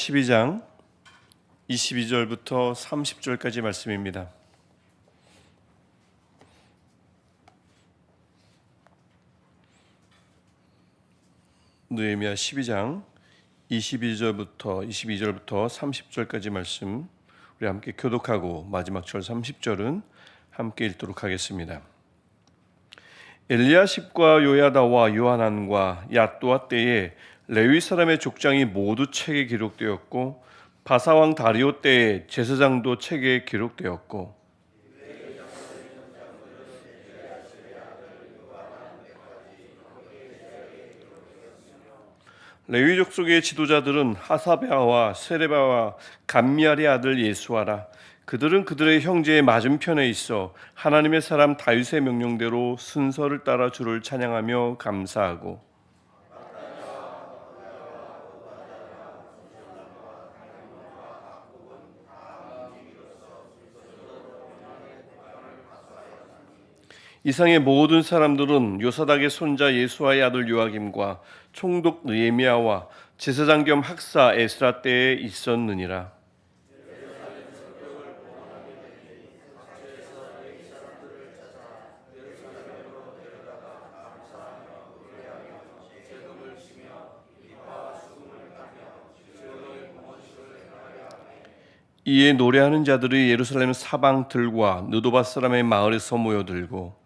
12장 22절부터 30절까지 말씀입니다. 느헤미야 12장 22절부터 30절까지 말씀 우리 함께 교독하고 마지막 절 30절은 함께 읽도록 하겠습니다. 엘리야십과 요야다와 요하난과 야또와 때에 레위 사람의 족장이 모두 책에 기록되었고 바사왕 다리오 때에 제사장도 책에 기록되었고 레위 족속의 지도자들은 하사베아와 세레바와 감미알의 아들 예수아라. 그들은 그들의 형제의 맞은편에 있어 하나님의 사람 다윗의 명령대로 순서를 따라 주를 찬양하며 감사하고 이상의 모든 사람들은 요사닥의 손자 예수아의 아들 요아김과 총독 느헤미야와 제사장 겸 학사 에스라 때에 있었느니라. 이에 노래하는 자들이 예루살렘 사방들과 느도바 사람의 마을에서 모여들고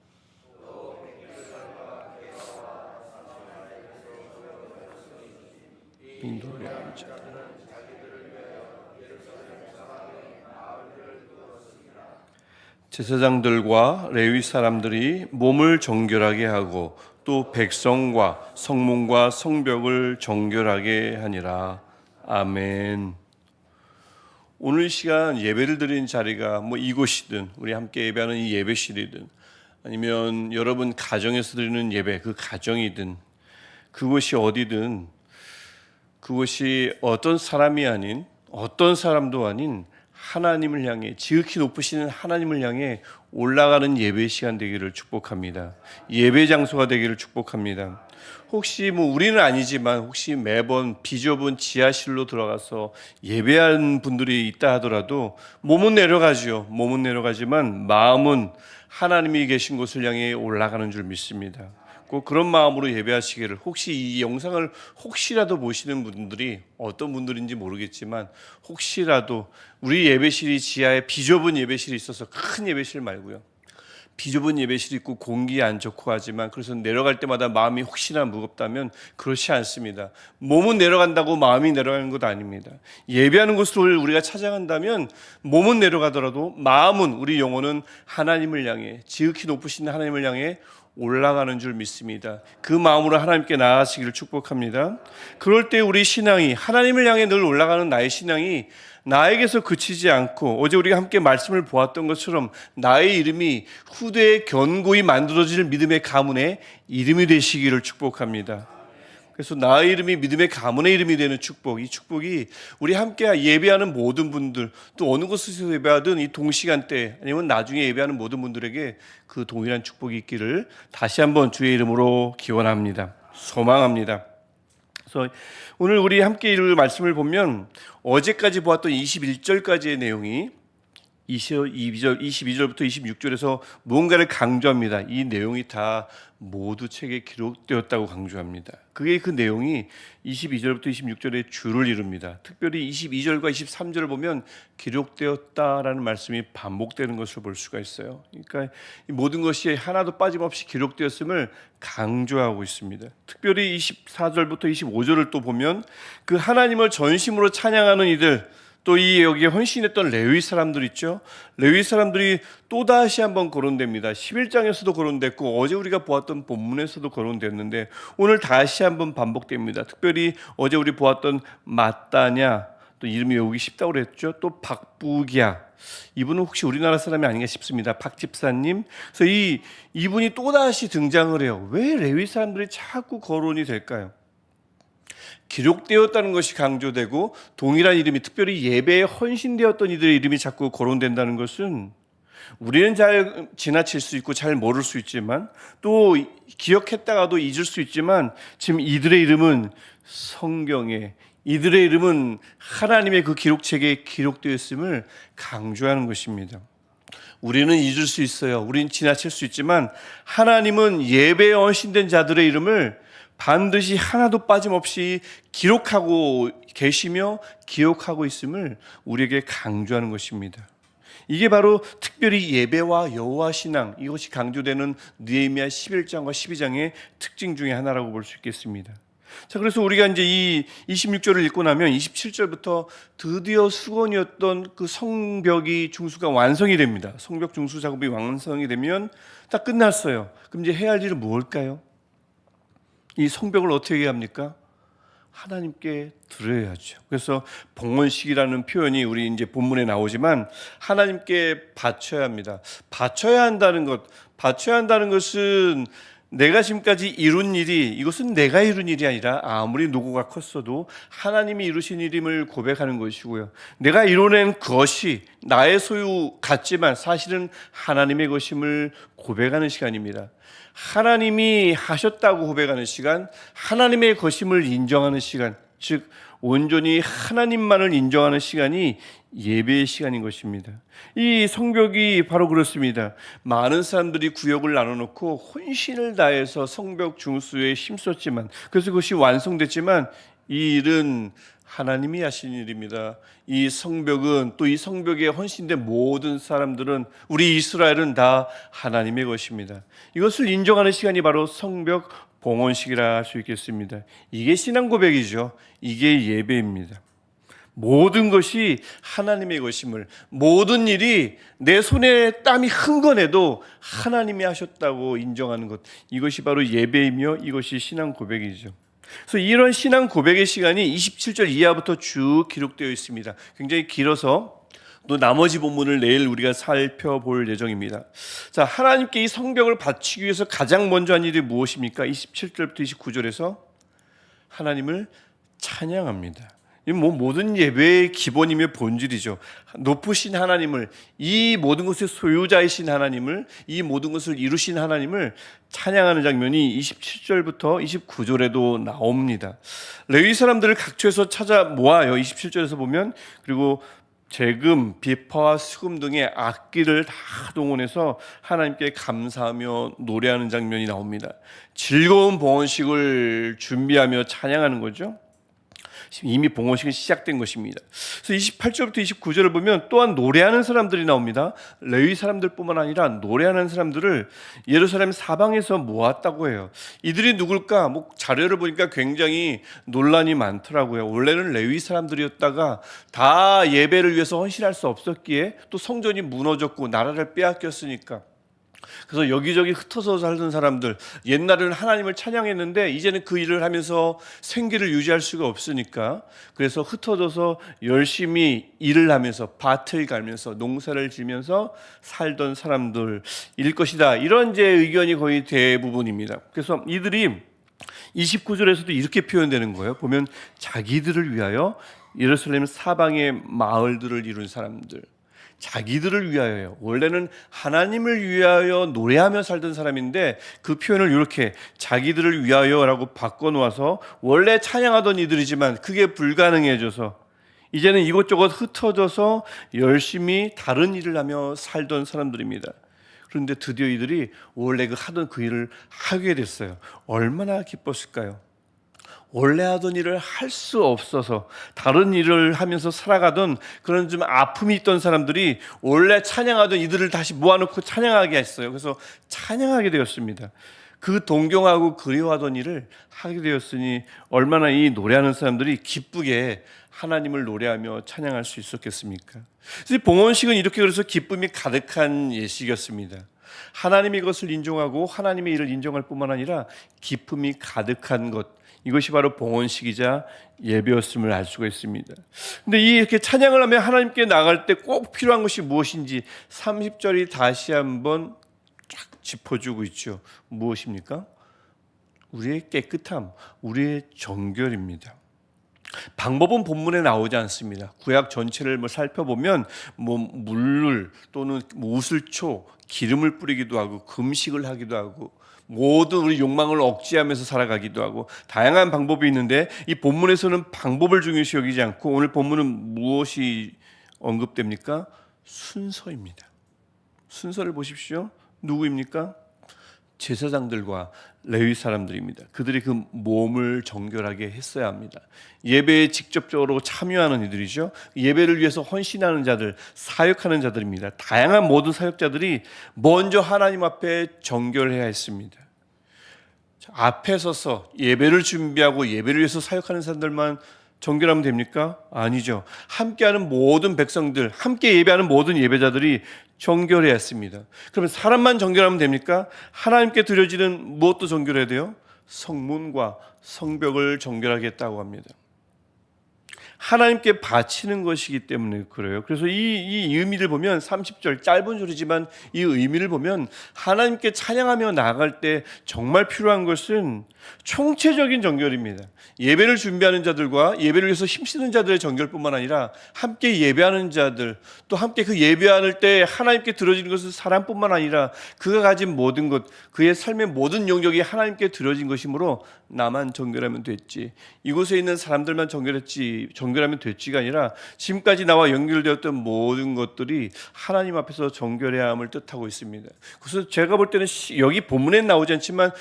제사장들과 레위 사람들이 몸을 정결하게 하고 또 백성과 성문과 성벽을 정결하게 하니라. 아멘. 오늘 시간 예배를 드리는 자리가 이곳이든 우리 함께 예배하는 이 예배실이든 아니면 여러분 가정에서 드리는 예배 그 가정이든 그곳이 어디든 그곳이 어떤 사람이 아닌 어떤 사람도 아닌 하나님을 향해 지극히 높으시는 하나님을 향해 올라가는 예배 시간 되기를 축복합니다. 예배 장소가 되기를 축복합니다. 혹시 우리는 아니지만 혹시 매번 비좁은 지하실로 들어가서 예배하는 분들이 있다 하더라도 몸은 내려가지요. 몸은 내려가지만 마음은 하나님이 계신 곳을 향해 올라가는 줄 믿습니다. 꼭 그런 마음으로 예배하시기를. 혹시 이 영상을 혹시라도 보시는 분들이 어떤 분들인지 모르겠지만 혹시라도 우리 예배실이 지하에 비좁은 예배실이 있어서 큰 예배실 말고요. 비좁은 예배실이 있고 공기 안 좋고 하지만 그래서 내려갈 때마다 마음이 혹시나 무겁다면 그렇지 않습니다. 몸은 내려간다고 마음이 내려가는 것 아닙니다. 예배하는 곳을 우리가 찾아간다면 몸은 내려가더라도 마음은 우리 영혼은 하나님을 향해 지극히 높으신 하나님을 향해 올라가는 줄 믿습니다. 그 마음으로 하나님께 나아가시기를 축복합니다. 그럴 때 우리 신앙이 하나님을 향해 늘 올라가는 나의 신앙이 나에게서 그치지 않고 어제 우리가 함께 말씀을 보았던 것처럼 나의 이름이 후대에 견고히 만들어질 믿음의 가문의 이름이 되시기를 축복합니다. 그래서 나의 이름이 믿음의 가문의 이름이 되는 축복, 이 축복이 우리 함께 예배하는 모든 분들 또 어느 곳에서 예배하든 이 동시간대 아니면 나중에 예배하는 모든 분들에게 그 동일한 축복이 있기를 다시 한번 주의 이름으로 기원합니다. 소망합니다. 그래서 오늘 우리 함께 읽을 말씀을 보면 어제까지 보았던 21절까지의 내용이 22절부터 26절에서 무언가를 강조합니다. 이 내용이 다 모두 책에 기록되었다고 강조합니다. 그게 그 내용이 22절부터 26절의 주를 이룹니다. 특별히 22절과 23절을 보면 기록되었다라는 말씀이 반복되는 것을 볼 수가 있어요. 그러니까 이 모든 것이 하나도 빠짐없이 기록되었음을 강조하고 있습니다. 특별히 24절부터 25절을 또 보면 그 하나님을 전심으로 찬양하는 이들 또 이 여기에 헌신했던 레위 사람들 있죠. 레위 사람들이 또다시 한번 거론됩니다. 11장에서도 거론됐고 어제 우리가 보았던 본문에서도 거론됐는데 오늘 다시 한번 반복됩니다. 특별히 어제 우리 보았던 마따냐 또 이름이 외우기 쉽다고 그랬죠. 또 박부기야 이분은 혹시 우리나라 사람이 아닌가 싶습니다. 박 집사님. 그래서 이분이 또다시 등장을 해요. 왜 레위 사람들이 자꾸 거론이 될까요? 기록되었다는 것이 강조되고 동일한 이름이 특별히 예배에 헌신되었던 이들의 이름이 자꾸 거론된다는 것은 우리는 잘 지나칠 수 있고 잘 모를 수 있지만 또 기억했다가도 잊을 수 있지만 지금 이들의 이름은 성경에 이들의 이름은 하나님의 그 기록책에 기록되어 있음을 강조하는 것입니다. 우리는 잊을 수 있어요. 우리는 지나칠 수 있지만 하나님은 예배에 헌신된 자들의 이름을 반드시 하나도 빠짐없이 기록하고 계시며 기억하고 있음을 우리에게 강조하는 것입니다. 이게 바로 특별히 예배와 여호와 신앙, 이것이 강조되는 느헤미야 11장과 12장의 특징 중에 하나라고 볼 수 있겠습니다. 자, 그래서 우리가 이제 이 26절을 읽고 나면 27절부터 드디어 수건이었던 그 성벽이 중수가 완성이 됩니다. 성벽 중수 작업이 완성이 되면 다 끝났어요. 그럼 이제 해야 할 일은 무엇일까요? 이 성벽을 어떻게 해야 합니까? 하나님께 드려야죠. 그래서 봉헌식이라는 표현이 우리 이제 본문에 나오지만 하나님께 바쳐야 합니다. 바쳐야 한다는 것은 내가 지금까지 이룬 일이, 이것은 내가 이룬 일이 아니라 아무리 노고가 컸어도 하나님이 이루신 일임을 고백하는 것이고요. 내가 이뤄낸 것이 나의 소유 같지만 사실은 하나님의 것임을 고백하는 시간입니다. 하나님이 하셨다고 고백하는 시간, 하나님의 것임을 인정하는 시간, 즉 온전히 하나님만을 인정하는 시간이 예배의 시간인 것입니다. 이 성벽이 바로 그렇습니다. 많은 사람들이 구역을 나눠놓고 혼신을 다해서 성벽 중수에 힘썼지만, 그래서 그것이 완성됐지만 이 일은 하나님이 하신 일입니다. 이 성벽은, 또 이 성벽에 헌신된 모든 사람들은, 우리 이스라엘은 다 하나님의 것입니다. 이것을 인정하는 시간이 바로 성벽 봉헌식이라 할 수 있겠습니다. 이게 신앙 고백이죠. 이게 예배입니다. 모든 것이 하나님의 것임을, 모든 일이 내 손에 땀이 흥건해도 하나님이 하셨다고 인정하는 것, 이것이 바로 예배이며 이것이 신앙 고백이죠. 그래서 이런 신앙 고백의 시간이 27절 이하부터 쭉 기록되어 있습니다. 굉장히 길어서 또 나머지 본문을 내일 우리가 살펴볼 예정입니다. 자, 하나님께 이 성벽을 바치기 위해서 가장 먼저 한 일이 무엇입니까? 27절부터 29절에서 하나님을 찬양합니다. 이 모든 예배의 기본이며 본질이죠. 높으신 하나님을, 이 모든 것의 소유자이신 하나님을, 이 모든 것을 이루신 하나님을 찬양하는 장면이 27절부터 29절에도 나옵니다. 레위 사람들을 각처에서 찾아 모아요. 27절에서 보면, 그리고 재금, 비파와 수금 등의 악기를 다 동원해서 하나님께 감사하며 노래하는 장면이 나옵니다. 즐거운 봉헌식을 준비하며 찬양하는 거죠. 이미 봉헌식은 시작된 것입니다. 그래서 28절부터 29절을 보면 또한 노래하는 사람들이 나옵니다. 레위 사람들뿐만 아니라 노래하는 사람들을 예루살렘 사방에서 모았다고 해요. 이들이 누굴까? 자료를 보니까 굉장히 논란이 많더라고요. 원래는 레위 사람들이었다가 다 예배를 위해서 헌신할 수 없었기에 또 성전이 무너졌고 나라를 빼앗겼으니까, 그래서 여기저기 흩어져 살던 사람들, 옛날에는 하나님을 찬양했는데 이제는 그 일을 하면서 생계를 유지할 수가 없으니까, 그래서 흩어져서 열심히 일을 하면서 밭을 갈면서 농사를 지면서 살던 사람들일 것이다, 이런 제 의견이 거의 대부분입니다. 그래서 이들이 29절에서도 이렇게 표현되는 거예요. 보면 자기들을 위하여 예루살렘 사방의 마을들을 이룬 사람들, 자기들을 위하여요. 원래는 하나님을 위하여 노래하며 살던 사람인데 그 표현을 이렇게 자기들을 위하여라고 바꿔놓아서 원래 찬양하던 이들이지만 그게 불가능해져서 이제는 이곳저곳 흩어져서 열심히 다른 일을 하며 살던 사람들입니다. 그런데 드디어 이들이 원래 하던 그 일을 하게 됐어요. 얼마나 기뻤을까요? 원래 하던 일을 할 수 없어서 다른 일을 하면서 살아가던 그런 좀 아픔이 있던 사람들이 원래 찬양하던 이들을 다시 모아놓고 찬양하게 했어요. 그래서 찬양하게 되었습니다. 그 동경하고 그리워하던 일을 하게 되었으니 얼마나 이 노래하는 사람들이 기쁘게 하나님을 노래하며 찬양할 수 있었겠습니까? 그래서 봉헌식은 이렇게, 그래서 기쁨이 가득한 예식이었습니다. 하나님의 것을 인정하고 하나님의 일을 인정할 뿐만 아니라 기쁨이 가득한 것, 이것이 바로 봉헌식이자 예배였음을 알 수가 있습니다. 근데 이렇게 찬양을 하며 하나님께 나갈 때 꼭 필요한 것이 무엇인지 30절이 다시 한번 쫙 짚어주고 있죠. 무엇입니까? 우리의 깨끗함, 우리의 정결입니다. 방법은 본문에 나오지 않습니다. 구약 전체를 살펴보면 물을 또는 우슬초, 기름을 뿌리기도 하고 금식을 하기도 하고 모든 우리 욕망을 억제하면서 살아가기도 하고 다양한 방법이 있는데 이 본문에서는 방법을 중요시 여기지 않고 오늘 본문은 무엇이 언급됩니까? 순서입니다. 순서를 보십시오. 누구입니까? 제사장들과 레위 사람들입니다. 그들이 그 몸을 정결하게 했어야 합니다. 예배에 직접적으로 참여하는 이들이죠. 예배를 위해서 헌신하는 자들, 사역하는 자들입니다. 다양한 모든 사역자들이 먼저 하나님 앞에 정결해야 했습니다. 앞에 서서 예배를 준비하고 예배를 위해서 사역하는 사람들만 정결하면 됩니까? 아니죠. 함께하는 모든 백성들, 함께 예배하는 모든 예배자들이 정결해야 했습니다. 그러면 사람만 정결하면 됩니까? 하나님께 드려지는 무엇도 정결해야 돼요? 성문과 성벽을 정결하게 했다고 합니다. 하나님께 바치는 것이기 때문에 그래요. 그래서 이 의미를 보면 30절 짧은 줄이지만 이 의미를 보면 하나님께 찬양하며 나아갈 때 정말 필요한 것은 총체적인 정결입니다. 예배를 준비하는 자들과 예배를 위해서 힘쓰는 자들의 정결뿐만 아니라 함께 예배하는 자들, 또 함께 그 예배할 때 하나님께 드려지는 것은 사람뿐만 아니라 그가 가진 모든 것, 그의 삶의 모든 영역이 하나님께 드려진 것이므로 나만 정결하면 됐지, 이곳에 있는 사람들만 정결하면 됐지가 아니라 지금까지 나와 연결되었던 모든 것들이 하나님 앞에서 정결해야 함을 뜻하고 있습니다. 그래서 제가 볼 때는 여기 본문에 나오지 않지만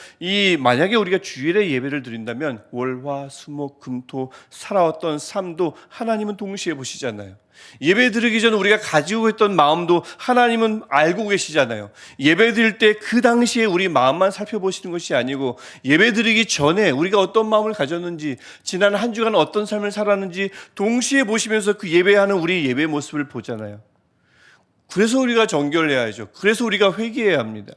만약에 우리가 주일에 예배를 드린다면 월, 화, 수, 목, 금, 토 살아왔던 삶도 하나님은 동시에 보시잖아요. 예배 드리기 전 우리가 가지고 있던 마음도 하나님은 알고 계시잖아요. 예배 드릴 때 그 당시에 우리 마음만 살펴보시는 것이 아니고 예배 드리기 전에 우리가 어떤 마음을 가졌는지, 지난 한 주간 어떤 삶을 살았는지 동시에 보시면서 그 예배하는 우리 예배 모습을 보잖아요. 그래서 우리가 정결해야죠. 그래서 우리가 회개해야 합니다.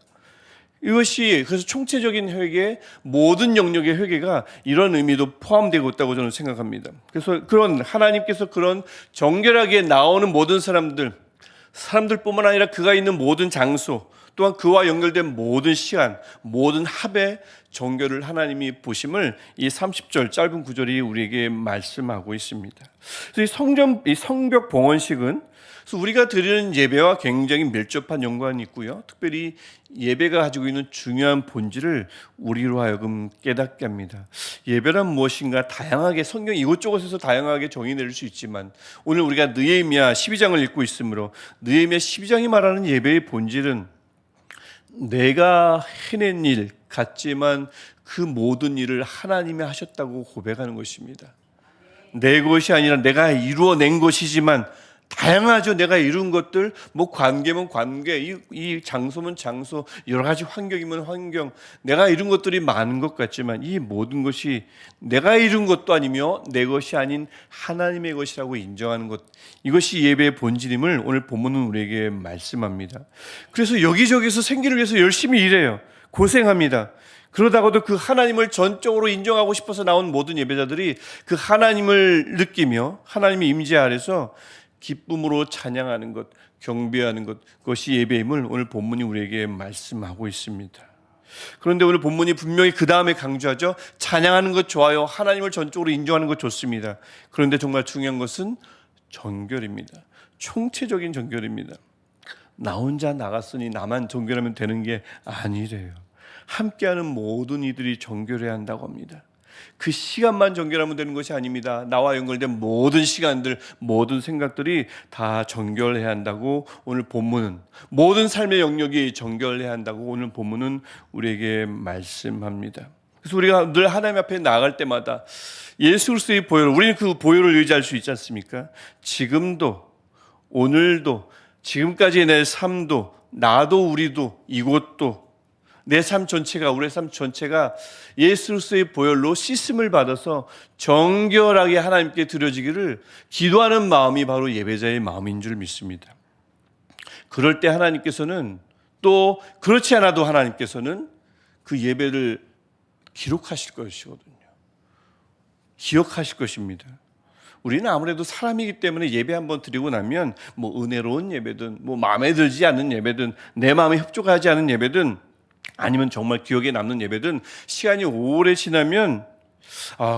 이것이 그래서 총체적인 회개, 모든 영역의 회개가 이런 의미도 포함되고 있다고 저는 생각합니다. 그래서 그런 하나님께서 그런 정결하게 나오는 모든 사람들뿐만 아니라 그가 있는 모든 장소, 또한 그와 연결된 모든 시간, 모든 합의 정결을 하나님이 보심을 이 30절 짧은 구절이 우리에게 말씀하고 있습니다. 그래서 이 성벽 봉헌식은 그래서 우리가 드리는 예배와 굉장히 밀접한 연관이 있고요. 특별히 예배가 가지고 있는 중요한 본질을 우리로 하여금 깨닫게 합니다. 예배란 무엇인가 다양하게 성경 이곳저곳에서 다양하게 정의 내릴 수 있지만 오늘 우리가 느헤미야 12장을 읽고 있으므로 느헤미야 12장이 말하는 예배의 본질은 내가 해낸 일 같지만 그 모든 일을 하나님이 하셨다고 고백하는 것입니다. 내 것이 아니라 내가 이루어낸 것이지만 다양하죠. 내가 이룬 것들, 뭐 관계면 관계, 이 장소면 장소, 여러 가지 환경이면 환경, 내가 이룬 것들이 많은 것 같지만 이 모든 것이 내가 이룬 것도 아니며 내 것이 아닌 하나님의 것이라고 인정하는 것, 이것이 예배의 본질임을 오늘 본문은 우리에게 말씀합니다. 그래서 여기저기서 생기를 위해서 열심히 일해요. 고생합니다. 그러다가도 그 하나님을 전적으로 인정하고 싶어서 나온 모든 예배자들이 그 하나님을 느끼며 하나님의 임재 아래서 기쁨으로 찬양하는 것, 경배하는 것, 그것이 예배임을 오늘 본문이 우리에게 말씀하고 있습니다. 그런데 오늘 본문이 분명히 그 다음에 강조하죠. 찬양하는 것 좋아요. 하나님을 전적으로 인정하는 것 좋습니다. 그런데 정말 중요한 것은 정결입니다. 총체적인 정결입니다. 나 혼자 나갔으니 나만 정결하면 되는 게 아니래요. 함께하는 모든 이들이 정결해야 한다고 합니다. 그 시간만 정결하면 되는 것이 아닙니다. 나와 연결된 모든 시간들, 모든 생각들이 다 정결해야 한다고 오늘 본문은, 모든 삶의 영역이 정결해야 한다고 오늘 본문은 우리에게 말씀합니다. 그래서 우리가 늘 하나님 앞에 나아갈 때마다 예수 그리스도의 보혈, 우리는 그 보혈을 의지할 수 있지 않습니까? 지금도, 오늘도, 지금까지의 내 삶도, 나도 우리도, 이곳도, 내 삶 전체가, 우리의 삶 전체가 예수 그리스도의 보혈로 씻음을 받아서 정결하게 하나님께 드려지기를 기도하는 마음이 바로 예배자의 마음인 줄 믿습니다. 그럴 때 하나님께서는, 또 그렇지 않아도 하나님께서는 그 예배를 기록하실 것이거든요. 기억하실 것입니다. 우리는 아무래도 사람이기 때문에 예배 한번 드리고 나면 뭐 은혜로운 예배든, 뭐 마음에 들지 않는 예배든, 내 마음에 협조하지 않은 예배든, 아니면 정말 기억에 남는 예배든 시간이 오래 지나면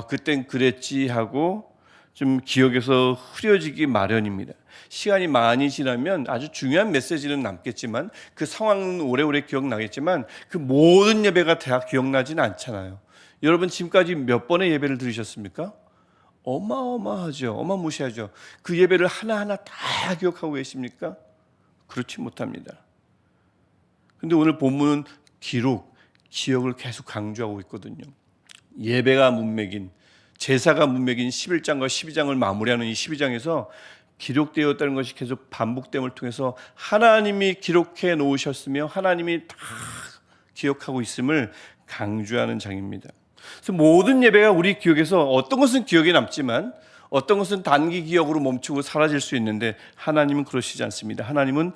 그땐 그랬지 하고 좀 기억에서 흐려지기 마련입니다. 시간이 많이 지나면 아주 중요한 메시지는 남겠지만 그 상황은 오래오래 기억나겠지만 그 모든 예배가 다 기억나지는 않잖아요. 여러분 지금까지 몇 번의 예배를 들으셨습니까? 어마어마하죠. 어마무시하죠. 그 예배를 하나하나 다 기억하고 계십니까? 그렇지 못합니다. 근데 오늘 본문은 기록, 기억을 계속 강조하고 있거든요. 예배가 문맥인, 제사가 문맥인 11장과 12장을 마무리하는 이 12장에서 기록되었다는 것이 계속 반복됨을 통해서 하나님이 기록해 놓으셨으며 하나님이 다 기억하고 있음을 강조하는 장입니다. 그래서 모든 예배가 우리 기억에서 어떤 것은 기억에 남지만 어떤 것은 단기 기억으로 멈추고 사라질 수 있는데 하나님은 그러시지 않습니다. 하나님은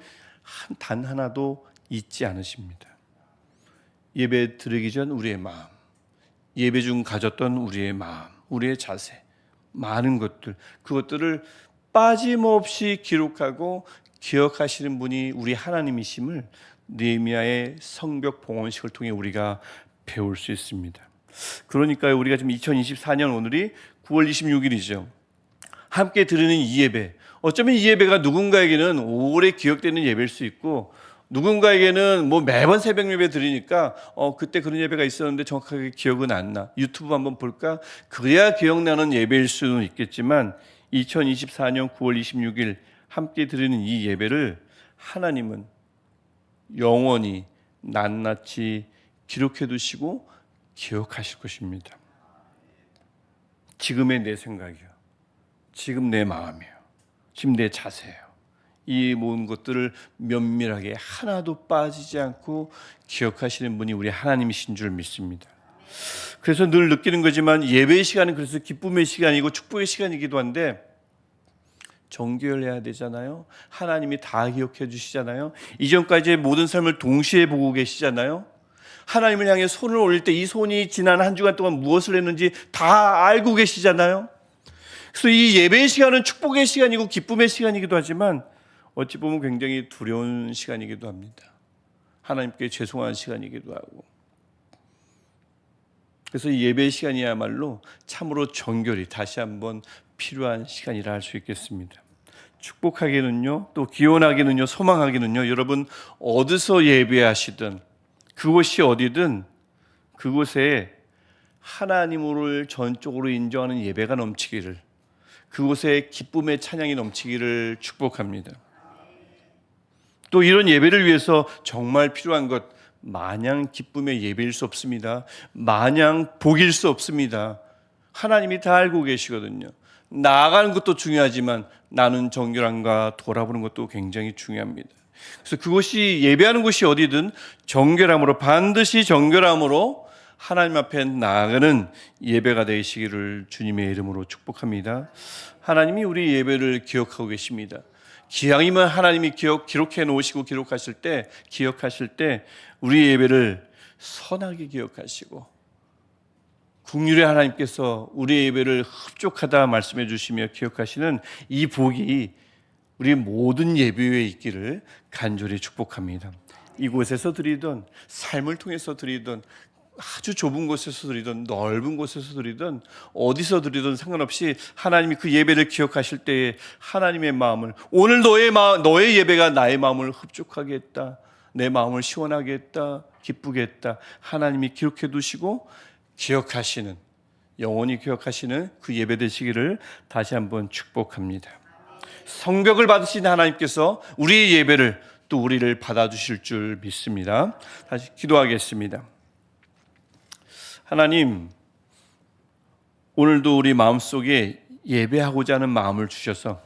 단 하나도 잊지 않으십니다. 예배 드리기 전 우리의 마음, 예배 중 가졌던 우리의 마음, 우리의 자세, 많은 것들, 그것들을 빠짐없이 기록하고 기억하시는 분이 우리 하나님이심을 느헤미야의 성벽 봉헌식을 통해 우리가 배울 수 있습니다. 그러니까요, 우리가 지금 2024년 오늘이 9월 26일이죠. 함께 드리는 이 예배, 어쩌면 이 예배가 누군가에게는 오래 기억되는 예배일 수 있고 누군가에게는 뭐 매번 새벽 예배 드리니까 그때 그런 예배가 있었는데 정확하게 기억은 안 나. 유튜브 한번 볼까? 그래야 기억나는 예배일 수는 있겠지만 2024년 9월 26일 함께 드리는 이 예배를 하나님은 영원히 낱낱이 기록해 두시고 기억하실 것입니다. 지금의 내 생각이요, 지금 내 마음이요, 지금 내 자세요, 이 모든 것들을 면밀하게 하나도 빠지지 않고 기억하시는 분이 우리 하나님이신 줄 믿습니다. 그래서 늘 느끼는 거지만 예배의 시간은 그래서 기쁨의 시간이고 축복의 시간이기도 한데 정결해야 되잖아요. 하나님이 다 기억해 주시잖아요. 이전까지의 모든 삶을 동시에 보고 계시잖아요. 하나님을 향해 손을 올릴 때 이 손이 지난 한 주간 동안 무엇을 했는지 다 알고 계시잖아요. 그래서 이 예배의 시간은 축복의 시간이고 기쁨의 시간이기도 하지만 어찌 보면 굉장히 두려운 시간이기도 합니다. 하나님께 죄송한 시간이기도 하고. 그래서 이 예배의 시간이야말로 참으로 정결이 다시 한번 필요한 시간이라 할 수 있겠습니다. 축복하기는요, 또 기원하기는요, 소망하기는요, 여러분 어디서 예배하시든 그곳이 어디든 그곳에 하나님을 전적으로 인정하는 예배가 넘치기를, 그곳에 기쁨의 찬양이 넘치기를 축복합니다. 또 이런 예배를 위해서 정말 필요한 것, 마냥 기쁨의 예배일 수 없습니다. 마냥 복일 수 없습니다. 하나님이 다 알고 계시거든요. 나아가는 것도 중요하지만 나는 정결함과 돌아보는 것도 굉장히 중요합니다. 그래서 그곳이 예배하는 곳이 어디든 정결함으로, 반드시 정결함으로 하나님 앞에 나아가는 예배가 되시기를 주님의 이름으로 축복합니다. 하나님이 우리 예배를 기억하고 계십니다. 기왕이면 하나님이 기록해 놓으시고 기억하실 때 우리 예배를 선하게 기억하시고 긍휼의 하나님께서 우리 예배를 흡족하다 말씀해 주시며 기억하시는 이 복이 우리 모든 예배에 있기를 간절히 축복합니다. 이곳에서 드리던, 삶을 통해서 드리던, 아주 좁은 곳에서 드리던, 넓은 곳에서 드리던, 어디서 드리던 상관없이 하나님이 그 예배를 기억하실 때에 하나님의 마음을, 오늘 너의 예배가 나의 마음을 흡족하게 했다, 내 마음을 시원하게 했다, 기쁘게 했다, 하나님이 기록해 두시고 기억하시는, 영원히 기억하시는 그 예배 되시기를 다시 한번 축복합니다. 성벽을 받으신 하나님께서 우리의 예배를, 또 우리를 받아주실 줄 믿습니다. 다시 기도하겠습니다. 하나님, 오늘도 우리 마음속에 예배하고자 하는 마음을 주셔서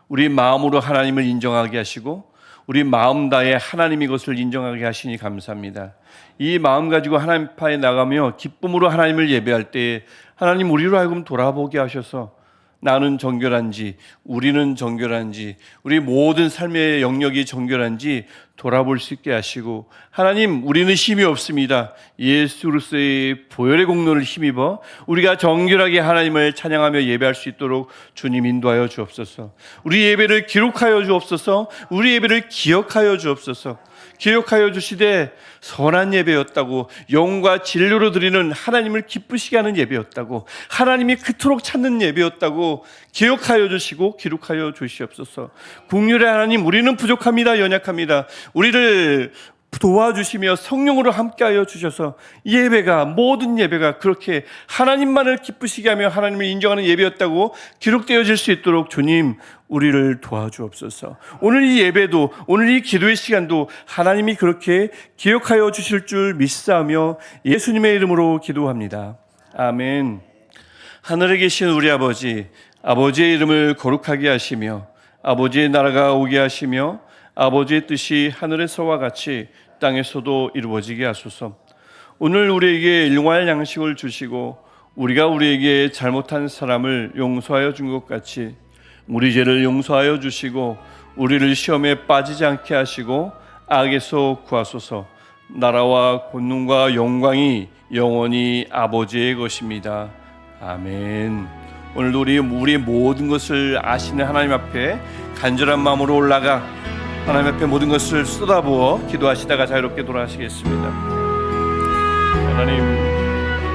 우리 마음으로 하나님을 인정하게 하시고 우리 마음 다해 하나님이 것을 인정하게 하시니 감사합니다. 이 마음 가지고 하나님 앞에 나가며 기쁨으로 하나님을 예배할 때 하나님 우리로 하여금 돌아보게 하셔서 나는 정결한지, 우리는 정결한지, 우리 모든 삶의 영역이 정결한지 돌아볼 수 있게 하시고, 하나님 우리는 힘이 없습니다. 예수 그리스도의 보혈의 공로를 힘입어 우리가 정결하게 하나님을 찬양하며 예배할 수 있도록 주님 인도하여 주옵소서. 우리 예배를 기록하여 주옵소서. 우리 예배를 기억하여 주옵소서. 기억하여 주시되 선한 예배였다고, 영과 진리로 드리는 하나님을 기쁘시게 하는 예배였다고, 하나님이 그토록 찾는 예배였다고 기억하여 주시고 기록하여 주시옵소서. 긍휼의 하나님, 우리는 부족합니다. 연약합니다. 우리를 도와주시며 성령으로 함께하여 주셔서 예배가, 모든 예배가 그렇게 하나님만을 기쁘시게 하며 하나님을 인정하는 예배였다고 기록되어질 수 있도록 주님, 우리를 도와주옵소서. 오늘 이 예배도, 오늘 이 기도의 시간도 하나님이 그렇게 기억하여 주실 줄 믿사오며 예수님의 이름으로 기도합니다. 아멘. 하늘에 계신 우리 아버지, 아버지의 이름을 거룩하게 하시며 아버지의 나라가 오게 하시며 아버지의 뜻이 하늘에서와 같이 땅에서도 이루어지게 하소서. 오늘 우리에게 일용할 양식을 주시고 우리가 우리에게 잘못한 사람을 용서하여 준 것 같이 우리 죄를 용서하여 주시고 우리를 시험에 빠지지 않게 하시고 악에서 구하소서. 나라와 권능과 영광이 영원히 아버지의 것입니다. 아멘. 오늘도 우리의 모든 것을 아시는 하나님 앞에 간절한 마음으로 올라가 하나님 앞에 모든 것을 쏟아부어 기도하시다가 자유롭게 돌아가시겠습니다. 하나님,